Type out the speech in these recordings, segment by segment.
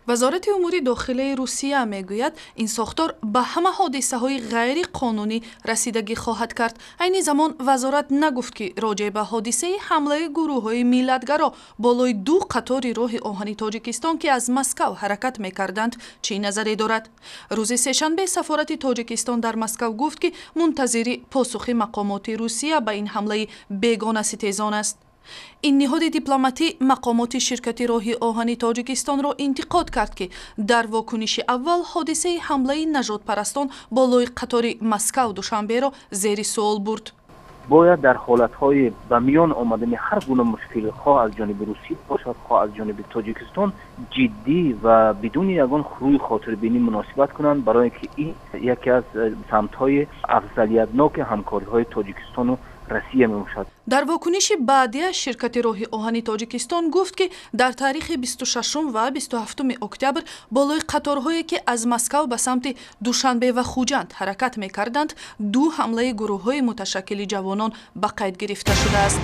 вазорати умури дохилаи Русия мегӯяд, ин сохтор ба ҳама ҳодисаҳои ғайриқонунӣ расидагӣ хоҳад кард. айни замон вазорат нагуфт ки роҷеъ ба ҳодисаи ҳамлаи гурӯҳҳои миллатгаро болои 2 қатори роҳи оҳани Тоҷикистон ки аз Москав ҳаракат мекарданд чӣ назаре дорад. рӯзи сешанбе сафорати Тоҷикистон дар Москав гуфт ки мунтазири посухи мақомоти Русия ба ин ҳамлаи бегонаситезон аст. ин ниҳоди дипломатӣ мақомоти ширкати роҳи оҳани Тоҷикистонро интиқод кард ки дар вокуниши аввал ҳодисаи ҳамлаи нажодпарастон болои қатори Москав душанберо зери суол бурд. бояд дар ҳолатҳои ба миён омадани ҳар гуна мушкил хоҳ аз ҷониби Русия бошад, хоҳ аз ҷониби Тоҷикистон ҷиддӣ ва бидуни ягон хурӯи хотирбинӣ муносибат кунанд, барое ки ин яке аз самтҳои афзалиятноки ҳамкориҳои Тоҷикистону Россия мебошад. дар вокуниши баъдияш ширкати роҳи оҳани Тоҷикистон гуфт ки дар таърихи 26 ва 27 октябр болои қаторҳое ки аз Москав ба самти Душанбе ва Хуҷанд ҳаракат мекарданд, 2 ҳамлаи гурӯҳҳои муташаккили ҷавонон ба қайд гирифта шудааст.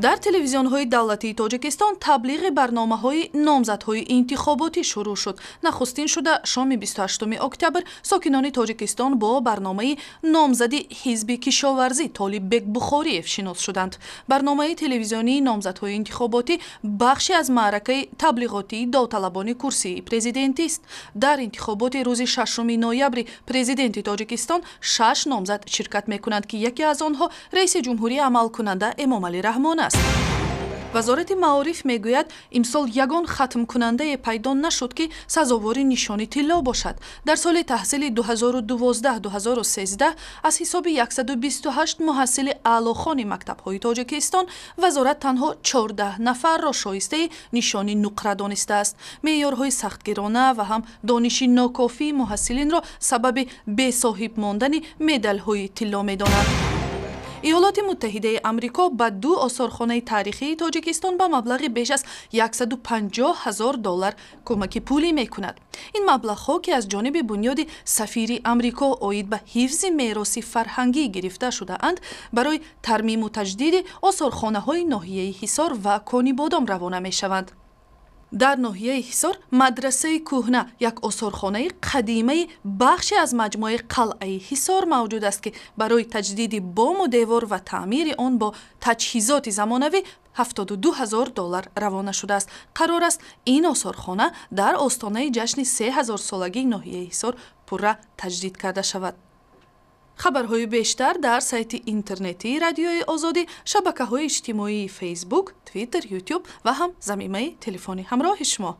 дар телевизионҳои давлатии Тоҷикистон таблиғи барномаҳои номзадҳои интихоботӣ шурӯъ шуд. нахустин шуда шоми 28 октябр сокинони Тоҷикистон бо барномаи номзади ҳизби кишоварзӣ Толиббек Бухориев шинос шуданд. барномаи телевизионии номзадҳои интихоботӣ бахше аз маъракаи таблиғотии довталабони курсии президентист. дар интихоботи рӯзи 6 ноябри президенти Тоҷикистон 6 номзад ширкат мекунанд ки яке аз онҳо раиси ҷумҳурии амалкунанда Эмомалӣ Раҳмон аст. вазорати маориф мегӯяд, имсол ягон хатмкунандае пайдо нашуд ки сазовори нишони тилло бошад. дар соли таҳсили 2012-2013 аз ҳисоби 128 муҳассили аълохони мактабҳои Тоҷикистон вазорат танҳо 14 нафарро шоистаи нишони нуқра донистааст. меъёрҳои сахтгирона ва ҳам дониши нокофии муҳассилинро сабаби бесоҳиб мондани медалҳои тилло медонад. иёлоти муттаҳидаи амрико ба 2 осорхонаи таърихии Тоҷикистон ба маблағи беш аз $150,000 кӯмаки пулӣ мекунад. ин маблағҳо ки аз ҷониби бунёди сафири амрико оид ба ҳифзи мероси фарҳангӣ гирифта шудаанд, барои тармиму таҷдиди осорхонаҳои ноҳияи Ҳисор ва Конибодом равона мешаванд. дар ноҳияи Ҳисор мадрасаи кӯҳна, як осорхонаи қадимаи бахше аз маҷмӯаи қалъаи Ҳисор мавҷуд аст ки барои таҷдиди бому девор ва таъмири он бо таҷҳизоти замонавӣ $72,000 равона шудааст. қарор аст ин осорхона дар остонаи ҷашни 3000 солагии ноҳияи Ҳисор пурра таҷдид карда шавад. хабарҳои бештар дар сайти интернетии Радиои Озодӣ, шабакаҳои иҷтимоии Facebook, Twitter, YouTube ва ҳам замимаи телефони ҳамроҳи шумо.